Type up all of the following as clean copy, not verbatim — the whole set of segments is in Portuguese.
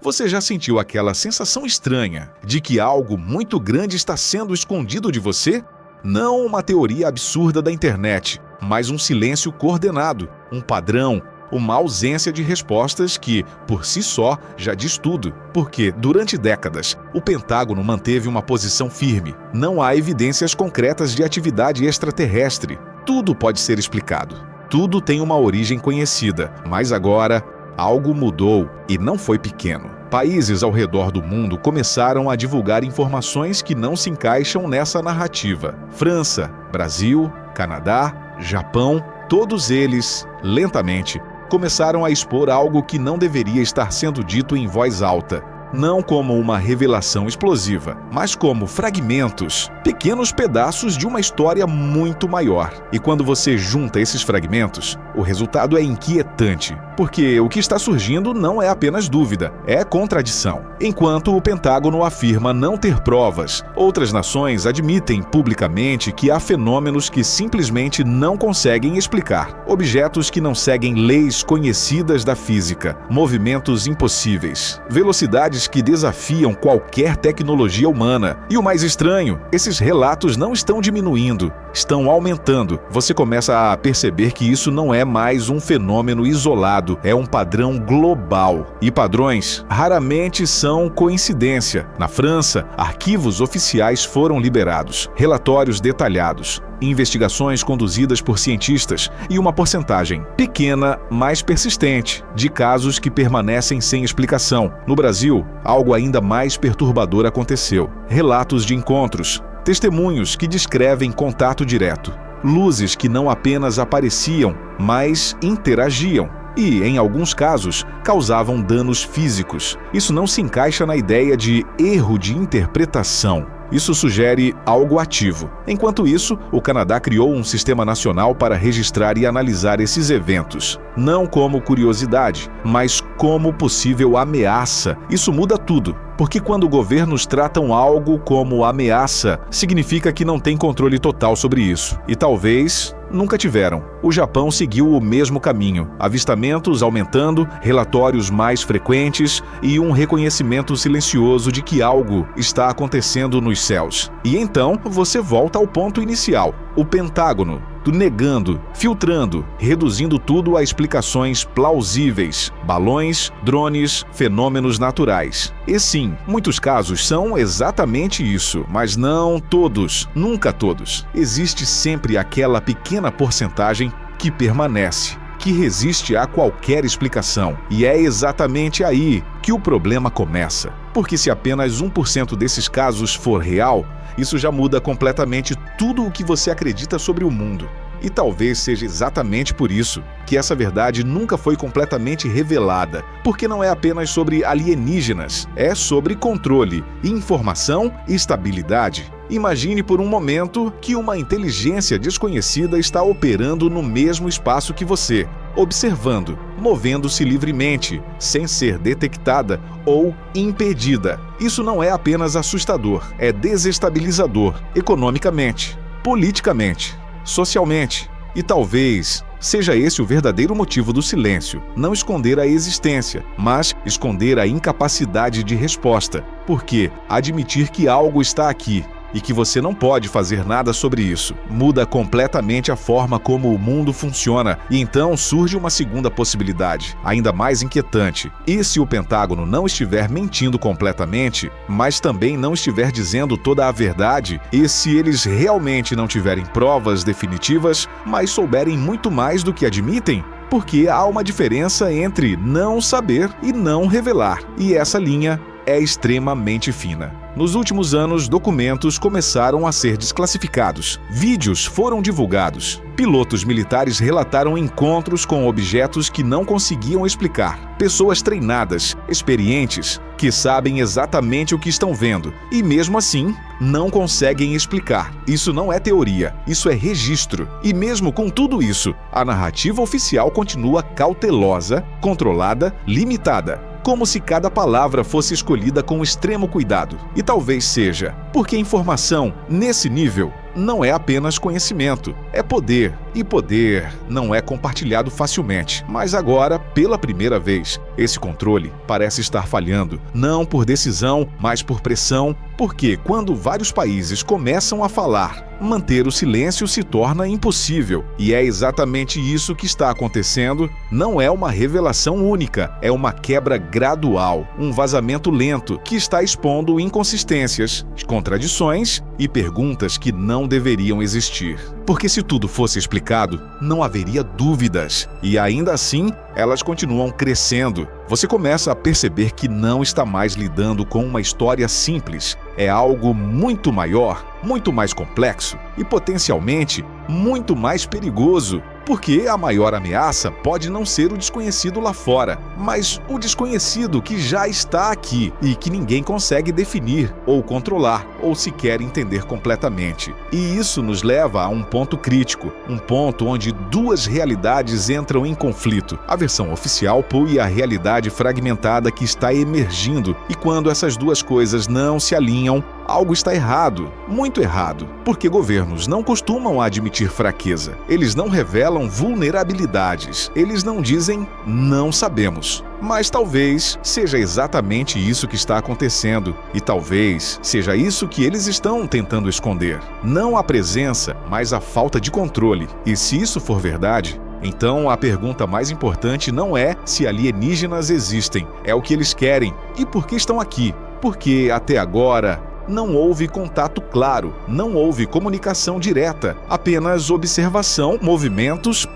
Você já sentiu aquela sensação estranha de que algo muito grande está sendo escondido de você? Não uma teoria absurda da internet, mas um silêncio coordenado, um padrão, uma ausência de respostas que, por si só, já diz tudo. Porque, durante décadas, o Pentágono manteve uma posição firme. Não há evidências concretas de atividade extraterrestre. Tudo pode ser explicado. Tudo tem uma origem conhecida, mas agora algo mudou e não foi pequeno. Países ao redor do mundo começaram a divulgar informações que não se encaixam nessa narrativa. França, Brasil, Canadá, Japão, todos eles, lentamente, começaram a expor algo que não deveria estar sendo dito em voz alta. Não como uma revelação explosiva, mas como fragmentos, pequenos pedaços de uma história muito maior. E quando você junta esses fragmentos, o resultado é inquietante, porque o que está surgindo não é apenas dúvida, é contradição. Enquanto o Pentágono afirma não ter provas, outras nações admitem publicamente que há fenômenos que simplesmente não conseguem explicar. Objetos que não seguem leis conhecidas da física, movimentos impossíveis, velocidades que desafiam qualquer tecnologia humana. E o mais estranho, esses relatos não estão diminuindo, estão aumentando. Você começa a perceber que isso não é mais um fenômeno isolado, é um padrão global. E padrões raramente são coincidência. Na França, arquivos oficiais foram liberados, relatórios detalhados, investigações conduzidas por cientistas e uma porcentagem pequena, mas persistente, de casos que permanecem sem explicação. No Brasil, algo ainda mais perturbador aconteceu. Relatos de encontros, testemunhos que descrevem contato direto, luzes que não apenas apareciam, mas interagiam. E, em alguns casos, causavam danos físicos. Isso não se encaixa na ideia de erro de interpretação. Isso sugere algo ativo. Enquanto isso, o Canadá criou um sistema nacional para registrar e analisar esses eventos. Não como curiosidade, mas como possível ameaça. Isso muda tudo. Porque quando governos tratam algo como ameaça, significa que não tem controle total sobre isso. E talvez nunca tiveram. O Japão seguiu o mesmo caminho. Avistamentos aumentando, relatórios mais frequentes e um reconhecimento silencioso de que algo está acontecendo nos céus. E então você volta ao ponto inicial. O Pentágono, negando, filtrando, reduzindo tudo a explicações plausíveis. Balões, drones, fenômenos naturais. E sim, muitos casos são exatamente isso, mas não todos, nunca todos. Existe sempre aquela pequena porcentagem que permanece, que resiste a qualquer explicação. E é exatamente aí que o problema começa. Porque se apenas 1% desses casos for real, isso já muda completamente tudo o que você acredita sobre o mundo. E talvez seja exatamente por isso que essa verdade nunca foi completamente revelada, porque não é apenas sobre alienígenas, é sobre controle, informação e estabilidade. Imagine por um momento que uma inteligência desconhecida está operando no mesmo espaço que você, observando, movendo-se livremente, sem ser detectada ou impedida. Isso não é apenas assustador, é desestabilizador, economicamente, politicamente, socialmente. E talvez seja esse o verdadeiro motivo do silêncio, não esconder a existência, mas esconder a incapacidade de resposta. Porque admitir que algo está aqui e que você não pode fazer nada sobre isso muda completamente a forma como o mundo funciona. E então surge uma segunda possibilidade, ainda mais inquietante. E se o Pentágono não estiver mentindo completamente, mas também não estiver dizendo toda a verdade, e se eles realmente não tiverem provas definitivas, mas souberem muito mais do que admitem? Porque há uma diferença entre não saber e não revelar, e essa linha é extremamente fina. Nos últimos anos, documentos começaram a ser desclassificados, vídeos foram divulgados, pilotos militares relataram encontros com objetos que não conseguiam explicar, pessoas treinadas, experientes, que sabem exatamente o que estão vendo e, mesmo assim, não conseguem explicar. Isso não é teoria, isso é registro. E mesmo com tudo isso, a narrativa oficial continua cautelosa, controlada, limitada, como se cada palavra fosse escolhida com extremo cuidado. E talvez seja Porque informação, nesse nível, não é apenas conhecimento, é poder. E poder não é compartilhado facilmente. Mas agora, pela primeira vez, esse controle parece estar falhando, não por decisão, mas por pressão, porque quando vários países começam a falar, manter o silêncio se torna impossível. E é exatamente isso que está acontecendo. Não é uma revelação única, é uma quebra gradual, um vazamento lento que está expondo inconsistências, contradições e perguntas que não deveriam existir. Porque se tudo fosse explicado, não haveria dúvidas. E ainda assim, elas continuam crescendo. Você começa a perceber que não está mais lidando com uma história simples. É algo muito maior, muito mais complexo e potencialmente muito mais perigoso. Porque a maior ameaça pode não ser o desconhecido lá fora, mas o desconhecido que já está aqui e que ninguém consegue definir ou controlar ou sequer entender completamente. E isso nos leva a um ponto crítico, um ponto onde duas realidades entram em conflito. A versão oficial e a realidade fragmentada que está emergindo. E quando essas duas coisas não se alinham, algo está errado, muito errado. Porque governos não costumam admitir fraqueza. Eles não revelam vulnerabilidades. Eles não dizem "não sabemos". Mas talvez seja exatamente isso que está acontecendo. E talvez seja isso que eles estão tentando esconder. Não a presença, mas a falta de controle. E se isso for verdade, então a pergunta mais importante não é se alienígenas existem, é o que eles querem e por que estão aqui. Porque até agora não houve contato claro, não houve comunicação direta, apenas observação, movimentos,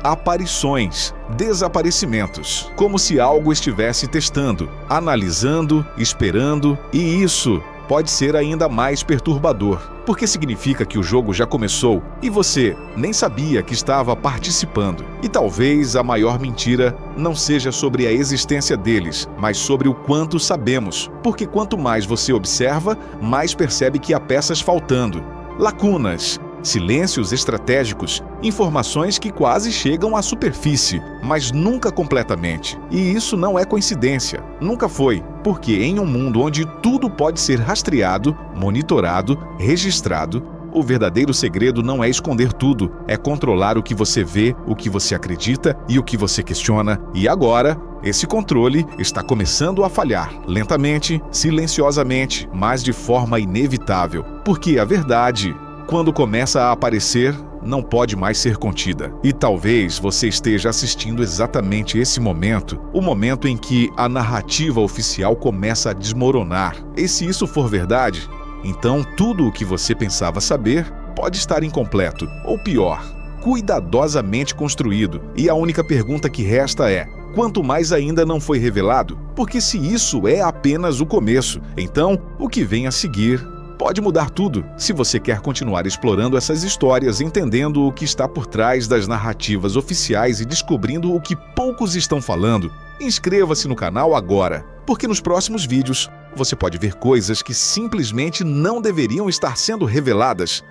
aparições, desaparecimentos. Como se algo estivesse testando, analisando, esperando, e isso pode ser ainda mais perturbador, porque significa que o jogo já começou e você nem sabia que estava participando. E talvez a maior mentira não seja sobre a existência deles, mas sobre o quanto sabemos, porque quanto mais você observa, mais percebe que há peças faltando, lacunas, silêncios estratégicos, informações que quase chegam à superfície, mas nunca completamente. E isso não é coincidência, nunca foi, porque em um mundo onde tudo pode ser rastreado, monitorado, registrado, o verdadeiro segredo não é esconder tudo, é controlar o que você vê, o que você acredita e o que você questiona. E agora, esse controle está começando a falhar, lentamente, silenciosamente, mas de forma inevitável. Porque a verdade, quando começa a aparecer, não pode mais ser contida. E talvez você esteja assistindo exatamente esse momento, o momento em que a narrativa oficial começa a desmoronar. E se isso for verdade, então tudo o que você pensava saber pode estar incompleto, ou pior, cuidadosamente construído. E a única pergunta que resta é: quanto mais ainda não foi revelado? Porque se isso é apenas o começo, então o que vem a seguir pode mudar tudo. Se você quer continuar explorando essas histórias, entendendo o que está por trás das narrativas oficiais e descobrindo o que poucos estão falando, inscreva-se no canal agora, porque nos próximos vídeos você pode ver coisas que simplesmente não deveriam estar sendo reveladas.